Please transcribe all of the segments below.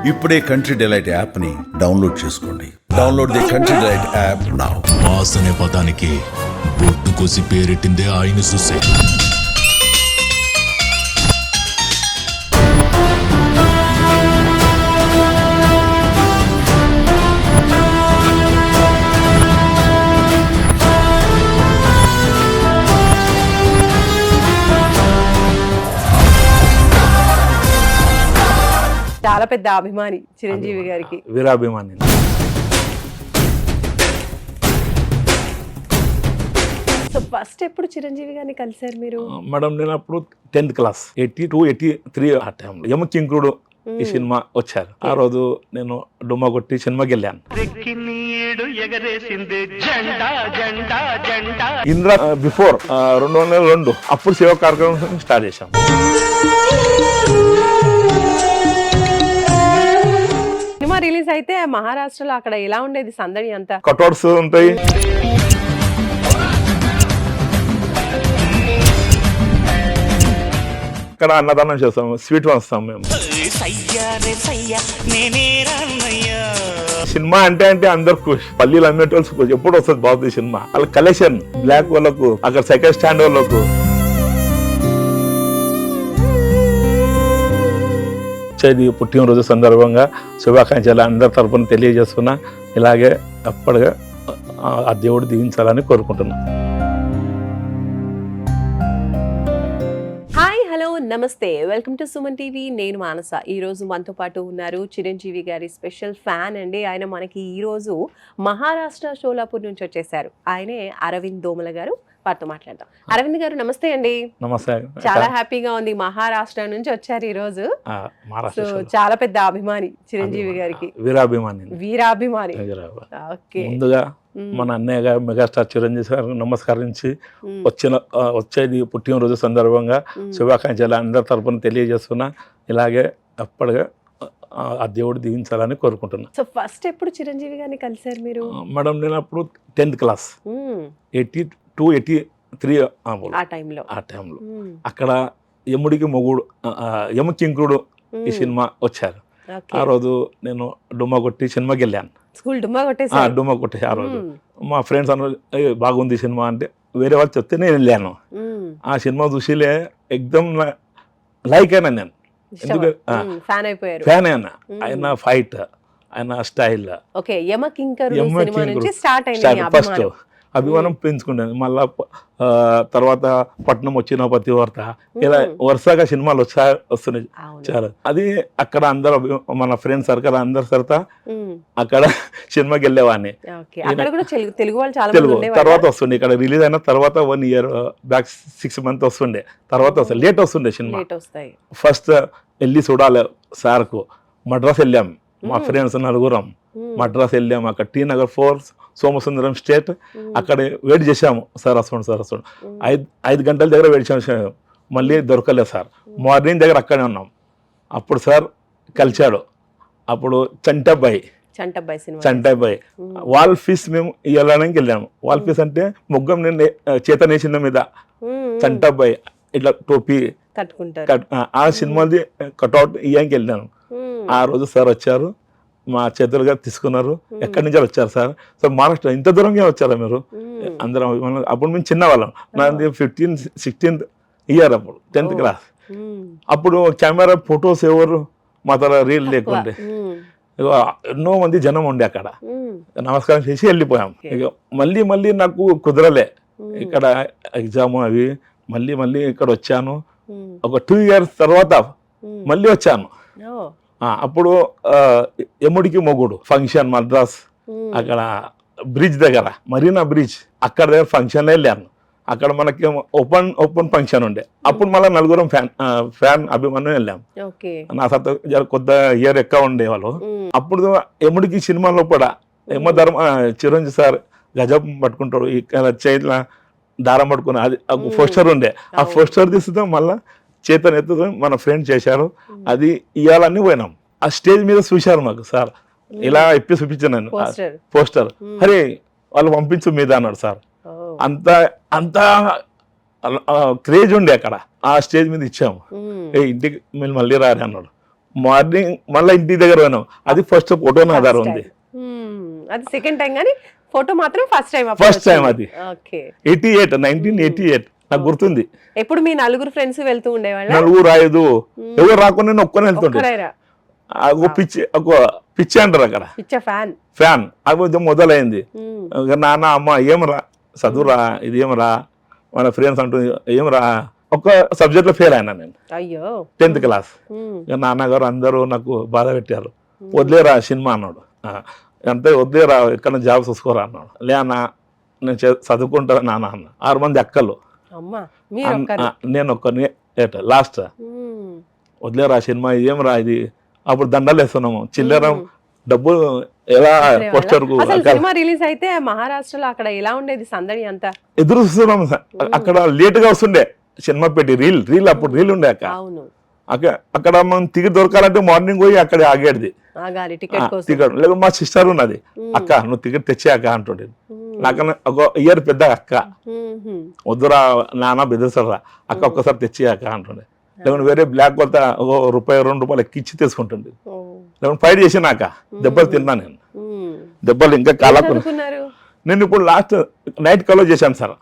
ఇప్పుడే country delight app ని download చేసుకోండి. Download the country delight app now. Mass అనే పదానికి బొట్టు కోసి పేరెట్టిందే ఆయన చూసే. చాలా పెద్ద అభిమాని చిరంజీవి గారికి. వీరాభిమాని. సో ఫస్ట్ ఎప్పుడు చిరంజీవి గారిని కలిసారు మీరు? మేడం నేను అప్పుడు 10th క్లాస్ 82, 83 ఆ టైంలో యమకింకుడు ఈ సినిమా వచ్చారు. ఆ రోజు నేను డుమ్మా కొట్టి సినిమాకి వెళ్ళాను. ఇంద్ర బిఫోర్ 2002 అప్పుడు సేవా కార్యక్రమం స్టార్ట్ చేశాం. సినిమా రిలీజ్ అయితే మహారాష్ట్రలో అక్కడ ఎలా ఉండేది సందడి అంతా? కటౌట్స్ ఉంటాయి, ఇక్కడ అన్నదానం చేస్తాం, స్వీట్ వస్తాం మేము. సినిమా అంటే అందరు ఖుషి, పల్లీలు అమ్మేటోళ్ళు ఖుషి. ఎప్పుడు వస్తుంది బాగుంది సినిమా. వాళ్ళ కలెక్షన్ బ్లాక్ వాళ్ళకు, అక్కడ సెకండ్ స్టాండ్ వాళ్ళకు. వచ్చేది పుట్టినరోజు సందర్భంగా శుభాకాంక్షలు అందరి తరపున తెలియజేస్తున్నా. ఇలాగే అప్పటిగా ఆ దేవుడు దీవించాలని కోరుకుంటున్నా. హాయ్, హలో, నమస్తే, వెల్కమ్ టు సుమన్ టీవీ. నేను మానస. ఈ రోజు మనతో పాటు ఉన్నారు చిరంజీవి గారి స్పెషల్ ఫ్యాన్ అండి. ఆయన మనకి ఈ రోజు మహారాష్ట్ర షోలాపూర్ నుంచి వచ్చేసారు. ఆయనే అరవింద్ దోమల గారు. వారితో మాట్లాడదాం. అరవింద్ గారు నమస్తే అండి. నమస్తే. చాలా హ్యాపీగా ఉంది, మహారాష్ట్ర నుంచి వచ్చారు ఈ రోజు. సో చాలా పెద్ద అభిమాని చిరంజీవి గారికి. వీరాభిమాని. ఓకే. ముందుగా మన అన్నయ్య గారు మెగాస్టార్ చిరంజీవి గారు నమస్కరించి వచ్చేది పుట్టినరోజు సందర్భంగా శుభాకాంక్షలు అందరి తరపున తెలియజేస్తున్నా. ఇలాగే అప్పటిగా ఆ దేవుడు దీవించాలని కోరుకుంటున్నా. సో ఫస్ట్ ఎప్పుడు చిరంజీవి గారిని కలిసారు మీరు? మేడం నేను అప్పుడు 10th క్లాస్ 82, 83 ఆ టైంలో అక్కడ యముడికి మొగుడు యమకింకుడు ఈ సినిమా వచ్చారు. ఆ రోజు నేను డుమ్మా కొట్టి సినిమాకి వెళ్ళాను. డుమ్మా కొట్టేసి ఆ రోజు మా ఫ్రెండ్స్ అన్నారు బాగుంది సినిమా అంటే, వేరే వాళ్ళు చెప్తే నేను వెళ్ళాను. ఆ సినిమా చూసిలే ఎక్దమ్ లైక్ అయినా నేను. ఫ్యాన్ అయినా. ఆయన ఫైట్, ఆయన స్టైల్, ఫస్ట్ అభిమానం పెంచుకుంటాను. మళ్ళా తర్వాత పట్నం వచ్చిన ప్రతి వార్త ఇలా వరుసగా సినిమాలు వస్తున్నాయి చాలా. అది అక్కడ అందరు మన ఫ్రెండ్స్ సర్కిల్ అందరు సరితా అక్కడ సినిమాకి వెళ్ళేవాడిని. తెలుగు తర్వాత వస్తుండే, ఇక్కడ రిలీజ్ అయిన తర్వాత 1 year బ్యాక్ 6 months వస్తుండే. తర్వాత వస్తుంది, లేట్ వస్తుండే సినిమా. ఫస్ట్ వెళ్ళి చూడాలి సార్కు. మద్రాస్ వెళ్ళాం, మా ఫ్రెండ్స్ నలుగురం మద్రాస్ వెళ్ళాము. అక్కడ టీ నగర్ 4 సోమసుందరం స్ట్రీట్ అక్కడ వెయిట్ చేసాము. సార్ వస్తుండు 5 గంటల దగ్గర వెయిట్ చేసాము. మళ్ళీ దొరకలేదు సార్. మార్నింగ్ దగ్గర అక్కడే ఉన్నాం. అప్పుడు సార్ కలిశాడు. అప్పుడు చంటబ్బాయి వాల్ ఫీస్ మేము ఇవ్వడానికి వెళ్ళాము. వాల్ ఫీస్ అంటే ముగ్గం నేను చేతనేసిన మీద చంటబ్బాయి ఇట్లా టోపీ ఆ సినిమాది కట్అవుట్ ఇవ్వడానికి వెళ్ళాను. ఆ రోజు సార్ వచ్చారు, మా చేతులుగా తీసుకున్నారు. ఎక్కడి నుంచి వచ్చారు సార్? సార్ మహారాష్ట్ర. ఇంత దూరంగా వచ్చారా మీరు? అందరం అప్పుడు మేము చిన్నవాళ్ళం. నాది 15, 16th year అప్పుడు 10th క్లాస్. అప్పుడు కెమెరా ఫొటోస్ ఎవరు మా తర రీల్ లేకుండే. ఎన్నో మంది జనం ఉండే అక్కడ. నమస్కారం చేసి వెళ్ళిపోయాం. ఇక మళ్ళీ నాకు కుదరలే. ఇక్కడ ఎగ్జామ్ అవి మళ్ళీ ఇక్కడ వచ్చాను. ఒక 2 years తర్వాత మళ్ళీ వచ్చాను. అప్పుడు యముడికి మొగుడు ఫంక్షన్ మద్రాస్, అక్కడ బ్రిడ్జ్ దగ్గర, మరీనా బ్రిడ్జ్ అక్కడ దగ్గర ఫంక్షన్ వెళ్ళాను. అక్కడ మనకి ఓపెన్ ఫంక్షన్ ఉండే. అప్పుడు మళ్ళీ నలుగురం ఫ్యాన్ అభిమానం వెళ్ళాం. నా సత్తా కొద్ద ఇయర్ ఎక్కువ ఉండేవాళ్ళు. అప్పుడు యముడికి సినిమాలో కూడా చిరంజీవి సార్ గజం పట్టుకుంటాడు, ఇక్కడ చేతిలో దారం పట్టుకుని అది పోస్టర్ ఉండే. ఆ పోస్టర్ తీసుకుంటాం మళ్ళా చేతను ఎత్తుతో మన ఫ్రెండ్ చేశారు. అది ఇవ్వాలని పోయినాం. ఆ స్టేజ్ మీద చూశారు మాకు సార్. ఇలా ఇప్పి చూపించాను పోస్టర్. అరే వాళ్ళు పంపించు మీద అన్నాడు సార్. అంతా క్రేజ్ ఉండే అక్కడ. ఆ స్టేజ్ మీద ఇచ్చాము. ఇంటికి మీరు మళ్ళీ రారి అన్నాడు. మార్నింగ్ మళ్ళీ ఇంటి దగ్గర పోయినాం. అది ఫస్ట్ ఫోటో నా ఆధారం ఉంది. అది సెకండ్ టైం కానీ ఫోటో మాత్రం ఫస్ట్ టైం. ఫస్ట్ టైం అది ఓకే 1988 నాకు గుర్తుంది. ఎప్పుడు మీ నలుగురు ఫ్రెండ్స్ వెళ్తూ ఉండేవాళ్ళ? నలుగురు ఐదు ఎవరు రాకుండా నేను ఒక్కనే వెళ్తుండే. పిచ్చి అంటారు అక్కడ, ఫ్యాన్. అది మొదలైంది. నాన్న అమ్మ ఏమరా చదువురా, ఇది ఏమరా మన ఫ్రెండ్స్ అంటూ ఏమరా. ఒక సబ్జెక్ట్ లో ఫెయిల్ అయినా నేను, 10th క్లాస్. నాన్నగారు అందరూ నాకు బాధ పెట్టారు. వదిలేరా సినిమా అన్నాడు. అంతే వదిలేరా, ఎక్కడ జాబ్ చూసుకోరా అన్నాడు. లే అన్న నేను చదువుకుంటా నాన్న అన్న. 6 మంది అక్కలు, నేను ఒక్కరిని లాస్ట్. వదిలేరా సినిమా, ఏమరా ఇది. అప్పుడు దండలు వేస్తున్నాము, చిల్లర డబ్బులు ఎలా పోస్టర్ కు. సినిమా రిలీజ్ అయితే మహారాష్ట్రలో అక్కడ ఎలా ఉండేది సందడి అంతా? ఎదురు చూస్తున్నాం. అక్కడ లేట్ గా వస్తుండే సినిమా పెట్టి రీల్ అప్పుడు రీల్ ఉండే అక్క. అక్కడ మనం టికెట్ దొరకాలంటే మార్నింగ్ పోయి అక్కడ ఆగేది టికెట్. లేదు మా సిస్టర్ ఉన్నది, అక్క నువ్వు టికెట్ తెచ్చాక అంటుండే. నాకన్నా ఒక ఇయర్ పెద్ద అక్క. వద్దురా నాన్న బెదిరిస్తారా అక్క, ఒక్కసారి తెచ్చాక అంటుండే. లేకుంటే వేరే బ్లాక్ కొత్త ₹1-2 ఎక్కిచ్చి తీసుకుంటుంది. లేకుంటే ఫైట్ చేసినాక దెబ్బలు తిన్నా నేను. దెబ్బలు ఇంకా కాలకు. నేను ఇప్పుడు లాస్ట్ నైట్ కాలేజ్ చేశాను సార్.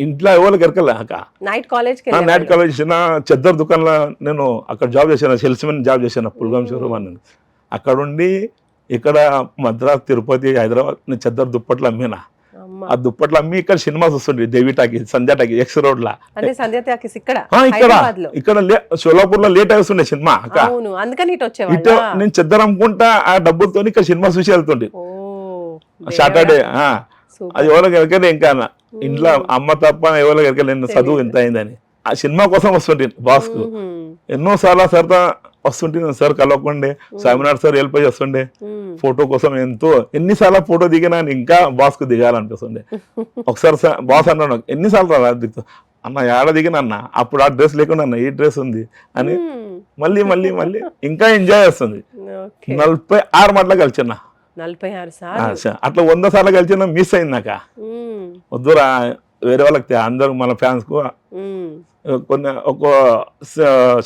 ఇంట్లో ఎవరికి ఎరకలేక నైట్ కాలేజ్ చేసిన చెద్దర్ దుకాణంలో నేను అక్కడ జాబ్ చేశాను, సేల్స్మెన్ జాబ్ చేశాను పుల్గాం షోరూమ్ అని. అక్కడ ఉండి ఇక్కడ మద్రాస్, తిరుపతి, హైదరాబాద్ నేను చెద్దర్ దుప్పట్లు అమ్మినా. ఆ దుప్పట్లు అమ్మి ఇక్కడ సినిమా వస్తుండే, దేవిటాకి, సంధ్యాటాకి, ఎక్స్ రోడ్ లా. ఇక్కడ సోలాపూర్ లో లేట్ అవుతుండే సినిమా. ఇటు నేను చెద్దర్ అమ్ముకుంటా ఆ డబ్బులతో ఇక్కడ సినిమా చూసి వెళ్తుండే సాటర్డే. అది ఎవరికి ఎరకలే, ఇంకా ఇంట్లో అమ్మ తప్ప ఎవరికి ఎరకలే చదువు ఎంత అయిందని. ఆ సినిమా కోసం వస్తుంటే బాస్ కు ఎన్నోసార్లు సార్తో వస్తుంటే సార్ కలవకుండే, స్వామినాథ్ సార్ హెల్ప్ చేస్తుండే ఫోటో కోసం. ఎన్నిసార్లు ఫోటో దిగినా ఇంకా బాస్ కు దిగాలనిపిస్తుండే. ఒకసారి బాస్ అన్నాడు, ఎన్నిసార్లు రా దిగుతా అన్న, ఏడ దిగిన అన్న, అప్పుడు ఆ డ్రెస్ లేకుండా అన్న ఈ డ్రెస్ ఉంది అని మళ్ళీ మళ్ళీ మళ్ళీ ఇంకా ఎంజాయ్ చేస్తుంది. 46 మాటలు కలిసినా, 46 అట్లా 100 సార్లు కలిసిన మిస్ అయింది నాక. వద్దురా వేరే వాళ్ళకి, అందరూ మన ఫ్యాన్స్ కు. కొన్ని ఒక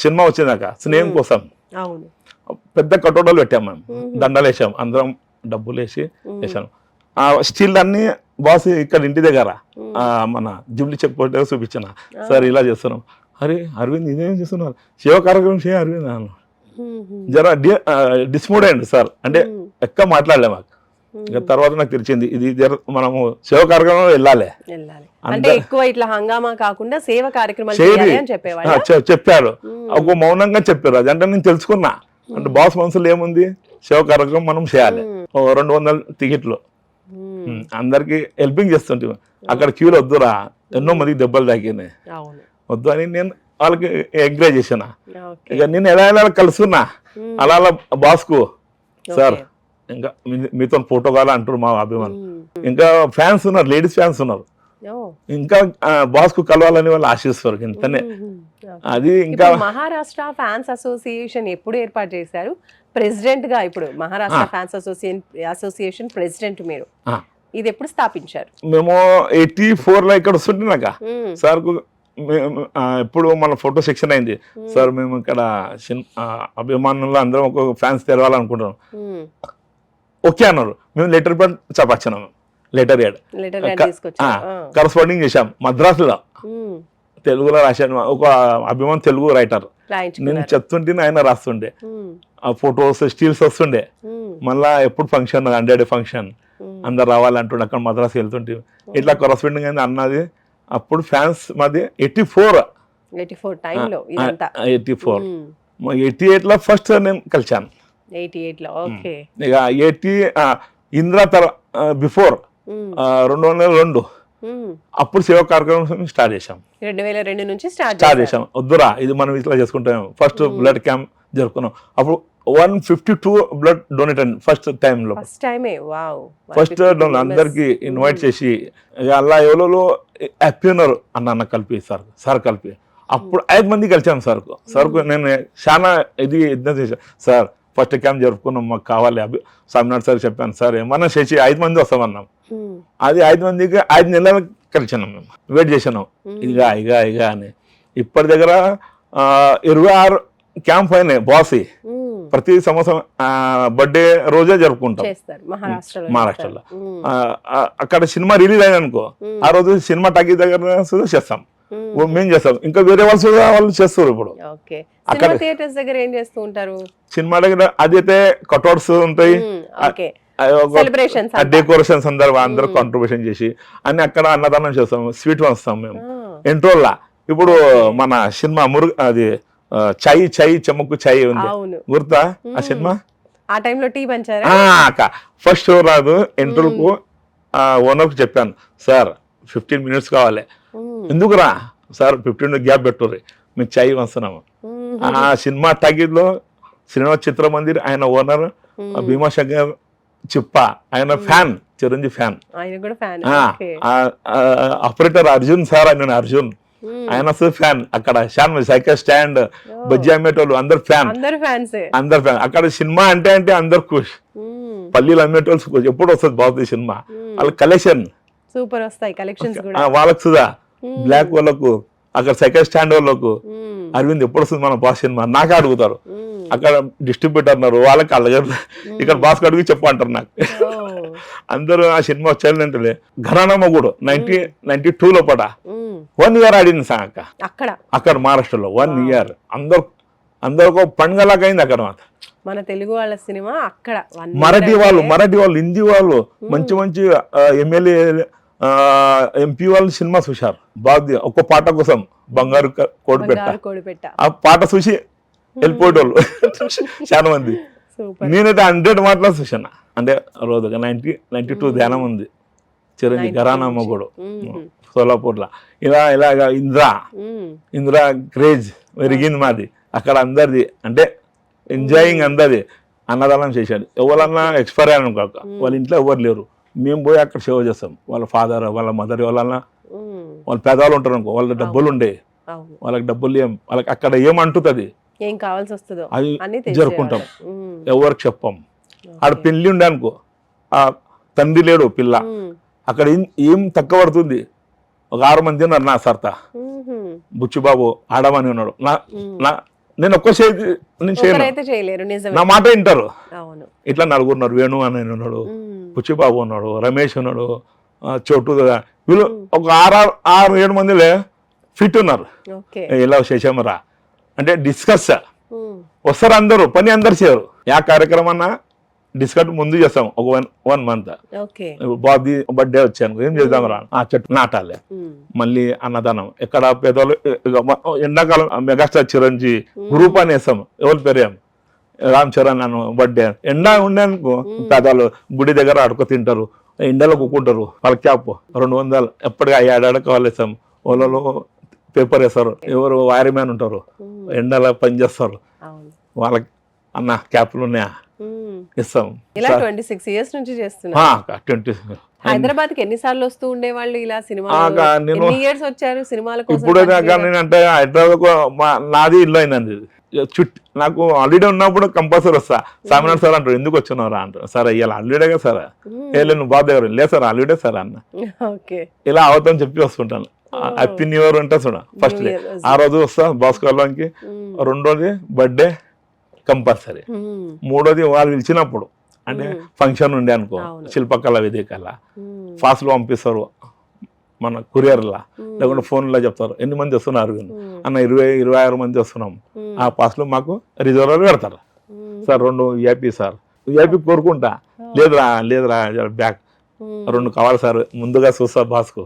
సినిమా వచ్చిందాక స్నేహం కోసం పెద్ద కటోటాలు పెట్టాం మేము, దండలు వేసాం, అందరం డబ్బులు వేసాం. ఆ స్టిల్ అన్ని బాస్ ఇక్కడ ఇంటి దగ్గర మన జూబ్లీ చెక్ పోటీ చూపించిన. సార్ ఇలా చేస్తున్నాం. అరే అరవింద్ ఇదేం చేస్తున్నారు, శివ కార్యక్రమం చేయ అరవింద్ అన్న. జర డిస్మూడ్ అయ్యండి సార్ అంటే ఎక్క మాట్లాడలే మాకు. ఇంకా తర్వాత నాకు తెలిసింది ఇది మనము సేవ కార్యక్రమం వెళ్ళాలి అంటే ఎక్కువ ఇట్లా హంగామా కాకుండా సేవ కార్యక్రమాలు చెప్పారు. ఒక మౌనంగా చెప్పారు. అది అంటే నేను తెలుసుకున్నా, అంటే బాస్ మనసులో ఏముంది, సేవ కార్యక్రమం మనం చేయాలి. 200 టికెట్లు అందరికి హెల్పింగ్ చేస్తుంటే అక్కడ క్యూలో వద్దురా, ఎన్నో మందికి దెబ్బలు తాకినాయి, వద్దు అని నేను వాళ్ళకి ఎంకరేజ్ చేసిన. ఇక నేను ఎలా ఎలా కలుసుకున్నా అలా అలా బాస్ కు, సార్ ఇంకా మీతో ఫోటో కావాలా అంటారు మా అభిమానులు. ఇంకా ఫ్యాన్స్ ఉన్నారు, లేడీస్ ఫ్యాన్స్ ఉన్నారు, ఇంకా బాస్ కు కలవాలని వాళ్ళు ఆశిస్తారు. ఇంతనే అది. ఇంకా మహారాష్ట్ర ఫ్యాన్స్ అసోసియేషన్ ఎప్పుడు ఏర్పాటు చేశారు? ప్రెసిడెంట్ గా ఇప్పుడు మహారాష్ట్ర ఫ్యాన్స్ అసోసియేషన్ ప్రెసిడెంట్ మీరు, ఇది ఎప్పుడు స్థాపించారు? మేము 84 లో ఇక్కడ వస్తుంటున్నాక సార్ కు ఇప్పుడు మన ఫోటో సెక్షన్ అయింది. సార్ మేము ఇక్కడ అభిమానులు అందరం ఒక ఫ్యాన్స్ తెరవాలనుకుంటున్నాం. ఓకే అన్నారు. మేము లెటర్ ప్యాడ్ చపాచ్చినాము, లెటర్ యాడ్ కరస్పాండింగ్ చేశాం మద్రాసులో. తెలుగులో రాశాను, ఒక అభిమాన్ తెలుగు రైటర్. నేను చెప్తుంటే ఆయన రాస్తుండే, ఆ ఫొటోస్ స్టిల్స్ వస్తుండే. మళ్ళా ఎప్పుడు ఫంక్షన్ 100 ఫంక్షన్ అందరు రావాలంటుండే. అక్కడ మద్రాసు వెళ్తుంటే ఇట్లా కరస్పాండింగ్ అయింది అన్నది. అప్పుడు ఫ్యాన్స్ మాది 84 88 లో ఫస్ట్ నేను కలిశాను. 88 లో ఇక 80 ఇందిరా బిఫోర్ 2002 అప్పుడు సేవా కార్యక్రమం స్టార్ట్ చేశాం. 2002 నుంచి స్టార్ట్ చేశాం. వద్దురా ఇది మనం ఇట్లా చేసుకుంటాం. ఫస్ట్ బ్లడ్ క్యాంప్ జరుపుకున్నాం. అప్పుడు 152 బ్లడ్ డొనేట్ అండి ఫస్ట్ టైం లో. ఫస్ట్ అందరికి ఇన్వైట్ చేసి అలా ఎవరో హ్యాపీ ఉన్నారు అన్న కలిపి సార్ కలిపి అప్పుడు 5 మంది కలిసాం సార్కు నేను చాలా ఇది చేశాను. సార్ ఫస్ట్ క్యాంప్ జరుపుకున్నాం, మాకు కావాలి. స్వామినాథ్ సార్ చెప్పాను, సార్ ఏమన్నా చేసి 5 మంది వస్తామన్నాం. అది 5 మందికి 5 నెలలు కలిసినాం. మేము వెయిట్ చేసినాం ఇక అని. ఇప్పటి దగ్గర 26 క్యాంప్ ఫైర్ బాస్ ప్రతి సంవత్సరం బర్త్డే రోజే జరుపుకుంటాం చేస్తారు మహారాష్ట్రలో. మహారాష్ట్రలో. అక్కడ సినిమా రిలీజ్ అయింది అనుకో, ఆ రోజు సినిమా టాకీ దగ్గర సుధా చేస్తాం, మేము చేస్తాం. ఇంకా వేరే వాళ్ళు సుధా వాళ్ళు చేస్తారు. ఇప్పుడు ఓకే, సినిమా థియేటర్స్ దగ్గర ఏం చేస్తూ ఉంటారు? సినిమా దగ్గర అదైతే కట్అవుట్స్ ఉంటాయి, ఓకే, సెలబ్రేషన్స్, డెకరేషన్ సందర్భం అందరూ కాంట్రిబ్యూషన్ చేసి అన్ని అక్కడ అన్నదానం చేస్తాం, స్వీట్ పంచుతాం మేము ఇంట్రోల్లా. ఇప్పుడు మన సినిమా అది చాయ్ చెమ్మకు చాయ్ ఉంది, గుర్తా ఆ సినిమా? ఆ టైంలో టీ పంచారా? ఫస్ట్ షో రాదు, ఇంటర్వ్యూకు ఓనర్కి చెప్పాను, సార్ 15 minutes కావాలి. ఎందుకురా సార్ 15 గ్యాప్ పెట్టుర్రి, మీకు చాయ్ వస్తున్నాము. ఆ సినిమా టాకీలో సినిమా చిత్రమందిర్ ఆయన ఓనర్ భీమాశంకర్ చిప్ప, ఆయన fan, Chiranjeevi fan. Operator Arjun sir, ఆయన అర్జున్, ఆయన ఫ్యాన్. అక్కడ సైకిల్ స్టాండ్, బజ్జీ అమ్మేటోళ్ళు అందరు ఫ్యాన్, అందరు ఫ్యాన్. అక్కడ సినిమా అంటే అందరు ఖుష్. పల్లీలు అమ్మేటోళ్ళు ఎప్పుడు వస్తుంది బాగుంది సినిమా, వాళ్ళ కలెక్షన్ సూపర్ వస్తాయి కలెక్షన్స్ కూడా వాళ్ళకు సుధా. బ్లాక్ వాళ్ళకు, అక్కడ సైకిల్ స్టాండ్ వాళ్ళకు అరవింద్ ఎప్పుడు వస్తుంది మన బాస్ సినిమా నాకే అడుగుతారు. అక్కడ డిస్ట్రిబ్యూటర్ అన్నారు, వాళ్ళకి అడగరు, ఇక్కడ బాస్ అడిగి చెప్పంటారు నాకు. అందరూ ఆ సినిమా వచ్చారంటే ఘరానా మొగుడు 1992 లోపల 1 year ఆడింది సార్ అక్కడ మహారాష్ట్రలో. 1 year అందరూ పండుగలాగా అయింది అక్కడ. మన తెలుగు వాళ్ళ సినిమా అక్కడ, మరాఠీ వాళ్ళు, హిందీ వాళ్ళు, మంచి ఎమ్మెల్యే ఎంపీ వాళ్ళు సినిమా చూశారు. బాగుంది. ఒక్క పాట కోసం బంగారు కోడిపెట్ట, ఆ పాట చూసి వెళ్ళిపోయేటోళ్ళు చాలా మంది. నేనైతే 100 మాటలు చూసాను. అంటే రోజుగా 92 ధ్యానం ఉంది, చిరంజీవి ఘరానా మొగుడు సోలాపూర్లో. ఇలాగా ఇందిరా క్రేజ్ పెరిగింది మాది అక్కడ అందరిది. అంటే ఎంజాయింగ్ అందరిది. అన్నదానం చేశాడు. ఎవరన్నా ఎక్స్పైర్ అయ్యాను కాక వాళ్ళ ఇంట్లో ఎవరు లేరు, మేము పోయి అక్కడ సేవ చేస్తాం. వాళ్ళ ఫాదర్, వాళ్ళ మదర్, వాళ్ళన్నా వాళ్ళ పేదవాళ్ళు ఉంటారు అనుకో, వాళ్ళ డబ్బులు ఉండే, వాళ్ళకి డబ్బులు వాళ్ళకి అక్కడ ఏమంటుంది ఏం కావాల్సి వస్తుందో అది జరుపుకుంటాం. ఎవరికి చెప్పం. ఆడ పెళ్లి ఉండే అనుకో, ఆ తండ్రి లేడు, పిల్ల, అక్కడ ఏం తక్కువ పడుతుంది. ఒక 6 మంది ఉన్నారు నా సర్త, బుచ్చిబాబు ఆడమని ఉన్నాడు. నేను ఒక్క చేయలేరు, నా మాట వింటారు. ఇట్లా 4 ఉన్నారు, వేణు అని ఉన్నాడు, బుచ్చిబాబు ఉన్నాడు, రమేష్ ఉన్నాడు, చోటు, వీళ్ళు ఒక 6-7 మందిలే ఫిట్ ఉన్నారు. ఇలా చేసామరా అంటే డిస్కస్ వస్తారు అందరూ, పని అందరు చేయరు. ఆ కార్యక్రమం అన్నా డిస్కట్ ముందు చేస్తాం ఒక 1 month. బాబీ బర్త్డే వచ్చాను, ఏం చేద్దాం రా, ఆ చెట్టు నాటాలి, మళ్ళీ అన్నదానం. ఎక్కడ పేదలు, ఎండాకాలం మెగాస్టార్ చిరంజీవి గ్రూప్ అని వేస్తాం, ఎవరి పేరేం రామ్ చరణ్ అను బర్త్డే. ఎండా ఉండేందుకు పేదలు గుడి దగ్గర అడుగు తింటారు, ఎండలో కూకుంటారు. వాళ్ళ క్యాప్ 200 ఎప్పటికీ ఏడాడక వాళ్ళు వేస్తాం. వాళ్ళలో పేపర్ వేస్తారు, ఎవరు వైర్ మ్యాన్ ఉంటారు, ఎండలో పని చేస్తారు, వాళ్ళకి అన్న క్యాప్లు ఉన్నాయా ఇస్తాం. ఇలా 26 years నుంచి చేస్తున్నా. హైదరాబాద్ కి ఎన్నిసార్లు వస్తూ ఉండేవాళ్ళు ఇలా సినిమా? ఎన్ని ఇయర్స్ వచ్చారు సినిమాల కోసం? ఇప్పుడు అంటే హైదరాబాద్ నాది ఇల్లు అయిందండి. చుట్టూ నాకు హాలిడే ఉన్నప్పుడు కంపల్సరీ వస్తా. సామినాడు సార్ అంటారు, ఎందుకు వచ్చినారా అంటారు. సరే ఇలా హాలిడే కదా సార్, నువ్వు బాబు దగ్గర లేదు సార్ హాలిడే సార్ అన్న, ఇలా అవుతామని చెప్పి వస్తుంటాను. హ్యాపీ న్యూ ఇయర్ అంటే చూడ, ఫస్ట్ డే ఆ రోజు వస్తా బాస్ కాలకి, 2వ బర్త్డే కంపల్సరీ, 3వది వాళ్ళు పిలిచినప్పుడు, అంటే ఫంక్షన్ ఉండే అనుకో, శిల్పకళ వేదికలా ఫాస్ట్ లో పంపిస్తారు మన కొరియర్లా, లేకుంటే ఫోన్లో చెప్తారు ఎన్ని మంది వస్తున్నారు అన్న, 20-26 మంది వస్తున్నాం. ఆ పాస్ లో మాకు రిజర్వర్ పెడతారు. సార్ 2 VIP సార్, VIP కోరుకుంటా, లేదురా బ్యాక్ 2 కావాలి సార్, ముందుగా చూస్తా బాస్కు,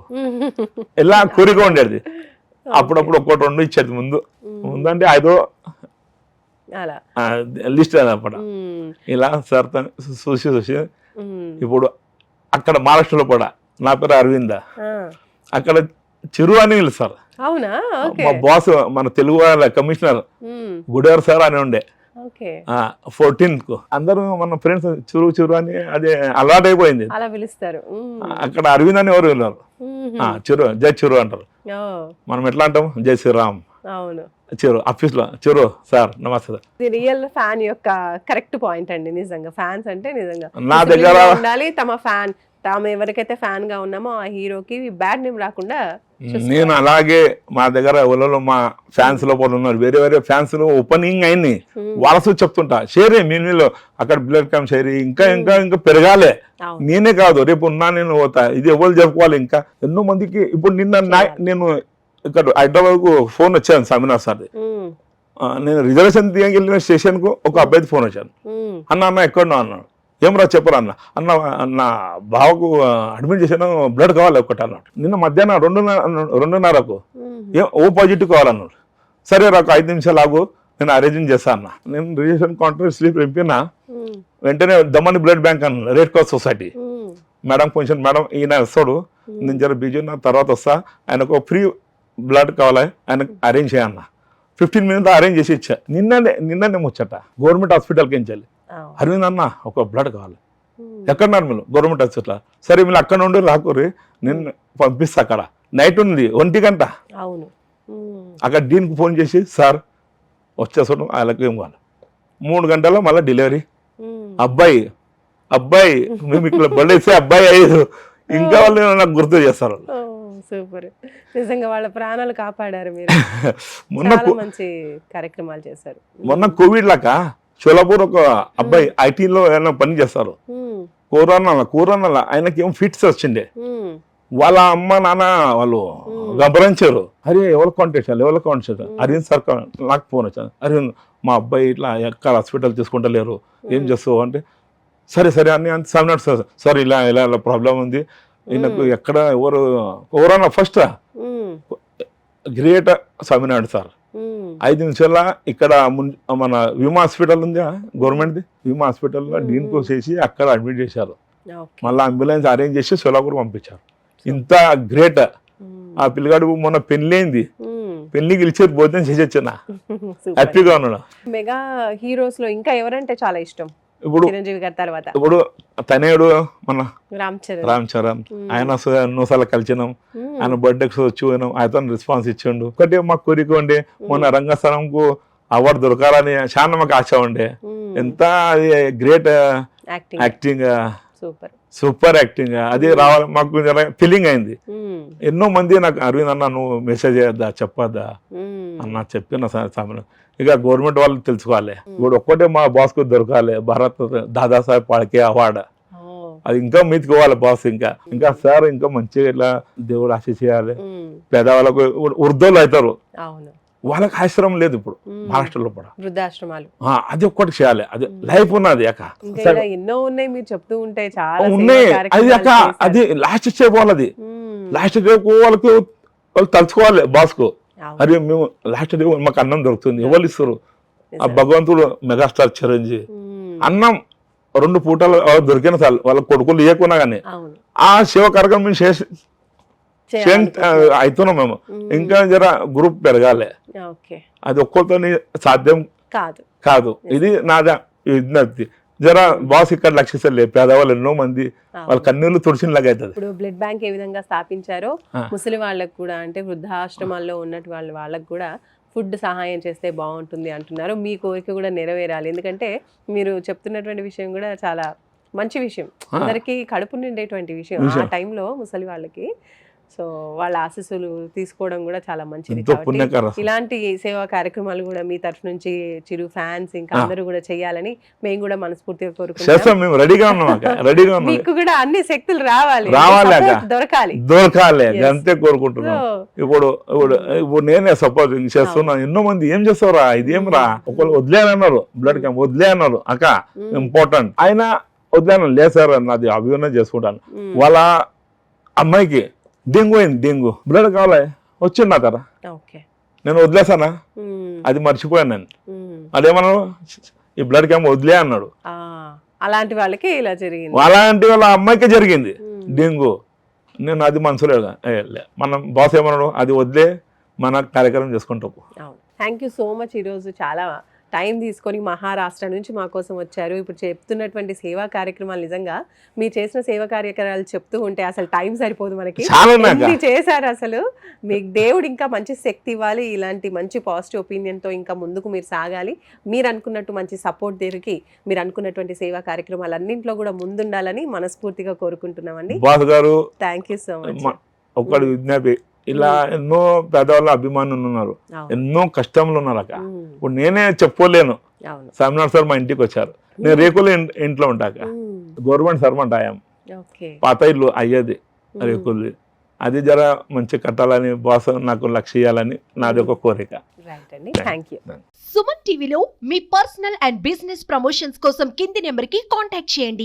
ఇలా కోరిక ఉండేది. అప్పుడప్పుడు 1-2 ఇచ్చేది ముందు అంటే 5 లిస్ట్ అన్నమాట. ఇలా సార్ చూసి ఇప్పుడు అక్కడ మహారాష్ట్రలో కూడా నా పేరు అరవింద, అక్కడ చిరు అని పిలుస్తారు. మా బాస్ మన తెలుగు వాళ్ళ కమిషనర్ గుడేవారు సార్ అని ఉండే. 14th అందరూ మన ఫ్రెండ్స్ చిరు అని అది అలవాటు అయిపోయింది. అక్కడ అరవింద్ అని ఎవరు ఉన్నారు, జై చిరు అంటారు. మనం ఎట్లా అంటాం, జై శ్రీరామ్. చిరు ఆఫీస్ లో చిరు సార్ నమస్తే. రియల్ ఫ్యాన్ యొక్క కరెక్ట్ పాయింట్ అండి. నిజంగా ఫ్యాన్స్ అంటే నిజంగా నా దగ్గర ఉండాలి. తాము ఎవరికైతే ఫ్యాన్ గా ఉన్నామో ఆ హీరోకి బ్యాడ్ నేమ్ రాకుండా నేను అలాగే మా దగ్గర ఎవరో మా ఫ్యాన్స్ లోపల ఉన్నారు, వేరే వేరే ఫ్యాన్స్ ఓపెనింగ్ అయింది, వాళ్ళతో చెప్తుంటా షేర్ మీరు అక్కడ బ్లడ్ క్యాంప్ షేర్ ఇంకా ఇంకా ఇంకా పెరగాలి. నేనే కాదు రేపు ఉన్నా నేను పోతా, ఇది ఎవరు జరుపుకోవాలి. ఇంకా ఎన్నో మందికి ఇప్పుడు నేను ఇక్కడ హైదరాబాద్ కు ఫోన్ వచ్చాను సెమినార్ సార్, నేను రిజర్వేషన్ తీయకి వెళ్ళిన స్టేషన్ కు ఒక అబ్బాయి ఫోన్ వచ్చాను, అన్న ఎక్కడున్నా అన్నాడు. ఏం రా చెప్పరా అన్న బావకు అడ్మిట్ చేసాను, బ్లడ్ కావాలి ఒకటి అన్నాడు. నిన్న మధ్యాహ్నం 2:30కు ఓ పాజిటివ్ కావాలన్నాడు. సరే రాకు 5 నిమిషాలు ఆగు, నేను అరేంజ్ చేస్తా అన్న. నేను రిజిస్ట్రేషన్ కౌంటర్ స్లిప్ నింపినా, వెంటనే దమ్మని బ్లడ్ బ్యాంక్ అన్న రెడ్ క్రాస్ సొసైటీ మేడం కొంచెం మేడం ఈయన వస్తాడు, నేను జర బిజీ నా తర్వాత వస్తా, ఆయనకు ఫ్రీ బ్లడ్ కావాలి, ఆయనకు అరేంజ్ చేయన్న. 15 మినిట్స్ అరేంజ్ చేసి ఇచ్చా. నిన్ననే ముచ్చట గవర్నమెంట్ హాస్పిటల్కి ఎంచాలి. అరవింద్ అన్న ఒక బ్లడ్ కావాలి, ఎక్కడున్నారు మీరు? Government hospital. సరే మీరు అక్కడ నుండి రాకూరి, నేను పంపిస్తా. అక్కడ నైట్ ఉంది 1 గంట, అక్కడ దీనికి ఫోన్ చేసి సార్ వచ్చేసాడు, వాళ్ళకి ఏం కావాలి. 3 గంటల్లో మళ్ళీ డెలివరీ. అబ్బాయి మేము ఇక్కడ బ్లడ్ వేస్తే అబ్బాయి అయ్యారు, ఇంకా వాళ్ళు నాకు గుర్తు చేస్తారు. సూపర్, నిజంగా వాళ్ళ ప్రాణాలు కాపాడారు మీరు. మంచి కార్యక్రమాలు చేశారు. మొన్న కోవిడ్ లాగా షోలాపూర్ ఒక అబ్బాయి ఐటీలో ఏమైనా పని చేస్తారు, కరోనా ఆయనకి ఏం ఫిట్స్ వచ్చిండే, వాళ్ళ అమ్మ నాన్న వాళ్ళు గమనించారు. అరే ఎవరు కాంటాక్ట్ చేయాలి, అరవింద్ సార్ నాకు ఫోన్ వచ్చాను, అరవింద్ మా అబ్బాయి ఇట్లా ఎక్కడ హాస్పిటల్ తీసుకుంటలేరు, ఏం చేస్తావు అంటే సరే అని సెమినార్ సార్ ఇలా ఇలా ప్రాబ్లం ఉంది, ఈయనకు ఎక్కడ ఎవరన్నా ఫస్ట్ గ్రేట్ సెమినార్ సార్ 5 నిమిషాల ఇక్కడ మన విమా హాస్పిటల్ ఉంది గవర్నమెంట్ది, విమా హాస్పిటల్లో దీనికి చేసి అక్కడ అడ్మిట్ చేశారు, మళ్ళీ అంబులెన్స్ అరేంజ్ చేసి సోలాపూర్ పంపించారు. ఇంత గ్రేట్. ఆ పిల్లగాడు మొన్న పెళ్ళైంది, పెళ్లి గెలిచేది భోజనం చేసి వచ్చిన హ్యాపీగా ఉన్నాడు. మెగా హీరోస్ లో ఇంకా ఎవరంటే చాలా ఇష్టం? ఇప్పుడు చిరంజీవి గారి తర్వాత ఇప్పుడు తనయుడు మన రామ్ చరణ్, ఆయన ఎన్నోసార్లు కలిసినాం, ఆయన బర్త్డేకి వచ్చి పోయినాం, ఆయన రెస్పాన్స్ ఇచ్చిండు. ఒకటి మాకు కోరిక ఉండే, మొన్న రంగస్థలంకు అవార్డు దొరకాలని చాలా మాకు ఆశ ఉండే. ఎంత అది గ్రేట్ యాక్టింగ్, సూపర్ యాక్టింగ్, అది రావాలి మాకు ఫీలింగ్ అయింది. ఎన్నో మంది నాకు అరవింద్ అన్న నువ్వు మెసేజ్ చేయొద్దా చెప్పొద్దా అన్న చెప్పిన సమయం. ఇక గవర్నమెంట్ వాళ్ళు తెలుసుకోవాలి, ఇప్పుడు ఒక్కటే మా బాస్ కు దొరకాలి, భారత్ దాదాసాహెబ్ ఫాల్కే అవార్డు, అది ఇంకా మీతుకోవాలి బాస్. ఇంకా సార్ ఇంకా మంచిగా ఇట్లా దేవుడు ఆశ చేయాలి. పేదవాళ్ళకు వృద్ధులు అవుతారు, వాళ్ళకి ఆశ్రమం లేదు ఇప్పుడు మహారాష్ట్రలో కూడా, వృద్ధాశ్రమాలు, అది ఒక్కటి చేయాలి. అది లైఫ్ ఉన్నది ఎన్నో ఉన్నాయి మీరు చెప్తూ ఉంటే చాలా ఉన్నాయి. అది అది లాస్ట్ స్టెప్ వాళ్ళది, లాస్ట్ స్టెప్ వాళ్ళకి వాళ్ళు తలుచుకోవాలి బాస్ కు, అరే మేము లాస్ట్ డే మాకు అన్నం దొరుకుతుంది, ఎవరు ఇస్తారు? ఆ భగవంతుడు మెగాస్టార్ చిరంజీవి అన్నం 2 పూటలు దొరికిన సార్ వాళ్ళ కొడుకులు ఇవ్వకున్నా కానీ ఆ శివ కార్యక్రమం మేము అవుతున్నాం మేము. ఇంకా జర గ్రూప్ పెరగాలి, అది ఒక్కరితో సాధ్యం కాదు. ఇది నాదా విజ్ఞప్తి. జర బాస్ ఇక్కడ లక్షిస్తలే, పేదవాళ్ళు ఎన్నో మంది వాళ్ళ కన్నీళ్లు తుడిచినలాగా అవుతుంది. ఇప్పుడు బ్లడ్ బ్యాంక్ ఏ విధంగా స్థాపించారో ముసలి వాళ్ళకు కూడా, అంటే వృద్ధాశ్రమాల్లో ఉన్నట్టు వాళ్ళకు కూడా ఫుడ్ సహాయం చేస్తే బాగుంటుంది అంటున్నారు. మీ కోరిక కూడా నెరవేరాలి, ఎందుకంటే మీరు చెప్తున్నటువంటి విషయం కూడా చాలా మంచి విషయం, అందరికీ కడుపు నిండేటువంటి విషయం ఆ టైంలో ముసలి వాళ్ళకి. సో వాళ్ళ ఆశీస్సులు తీసుకోవడం కూడా చాలా మంచిది. ఇలాంటి సేవా కార్యక్రమాలు కూడా మీ తరఫు నుంచి చిరు ఫ్యాన్స్ ఇంకా అందరూ కూడా చేయాలని మేము కూడా మనస్ఫూర్తిగా కోరుకుంటున్నాం. మీకు కూడా అన్ని శక్తులు రావాలి, దొరకాలి అంతే కోరుకుంటున్నాం. ఇప్పుడు నేనే సపోజ్ చేస్తున్నా, ఎన్నో మంది ఏం చేస్తావురా ఇదేం రా, ఒకళ్ళు వదిలేనన్నారు బ్లడ్ క్యాంప్, వదిలేనన్నారు అక్క ఇంపార్టెంట్, ఆయన వదిలేను లేదు సార్ నాది అభివృద్ధి చేసుకుంటాను. వాళ్ళ అమ్మాయికి డెంగ్యూ అయింది, డెంగ్యూ బ్లడ్ కావాలి వచ్చింది నా తర, నేను వదిలేసానా, అది మర్చిపోయాను నేను. అదేమన్నా ఈ బ్లడ్ క్యాంప్ వదిలే అన్నాడు. అలాంటి వాళ్ళకి ఇలా జరిగింది, అలాంటి వాళ్ళ అమ్మాయికి జరిగింది డెంగ్యూ. నేను అది మనసులో మనం బాస్ ఏమన్నాడు, అది వదిలే మన కార్యక్రమం చేసుకుంటాం. Thank you so much. ఈరోజు చాలా టైం తీసుకొని మహారాష్ట్ర నుంచి మా కోసం వచ్చారు. ఇప్పుడు చెప్తున్నటువంటి సేవా కార్యక్రమాలు నిజంగా మీరు చేసిన సేవా కార్యక్రమాలు చెప్తూ ఉంటే అసలు టైం సరిపోదు మనకి, ఎన్ని చేశారు అసలు. మీకు దేవుడు ఇంకా మంచి శక్తి ఇవ్వాలి, ఇలాంటి మంచి పాజిటివ్ ఒపీనియన్తో ఇంకా ముందుకు మీరు సాగాలి, మీరు అనుకున్నట్టు మంచి సపోర్ట్ దొరికి మీరు అనుకున్నటువంటి సేవా కార్యక్రమాలు అన్నింటిలో కూడా ముందుండాలని మనస్ఫూర్తిగా కోరుకుంటున్నామండి. బాస్ గారు థ్యాంక్ యూ సో మచ్. ఒకటి విజ్ఞాపి, ఇలా ఎన్నో పేదవాళ్ళ అభిమానులు ఉన్నారు, అవును. ఎన్నో కష్టంలో ఉన్నారు అక్క. మ్మ్. ఇప్పుడు నేనే చెప్పుకోలేను. అవును. స్వామినాథ్ సార్ మా ఇంటికి వచ్చారు, నేను రేకులు ఇంట్లో ఉంటాక. మ్మ్. Government servant I am, okay. పాత ఇల్లు అయ్యేది రేకులు. అది జర మంచి కట్టాలని బాస్ నాకు లక్ష్య ఇవ్వాలని నాది ఒక కోరిక. రైట్ అండి, థ్యాంక్ యూ. సుమన్ టీవీలో మీ పర్సనల్ అండ్ బిజినెస్ ప్రమోషన్స్ కోసం కింది నెంబర్కి కాంటాక్ట్ చేయండి.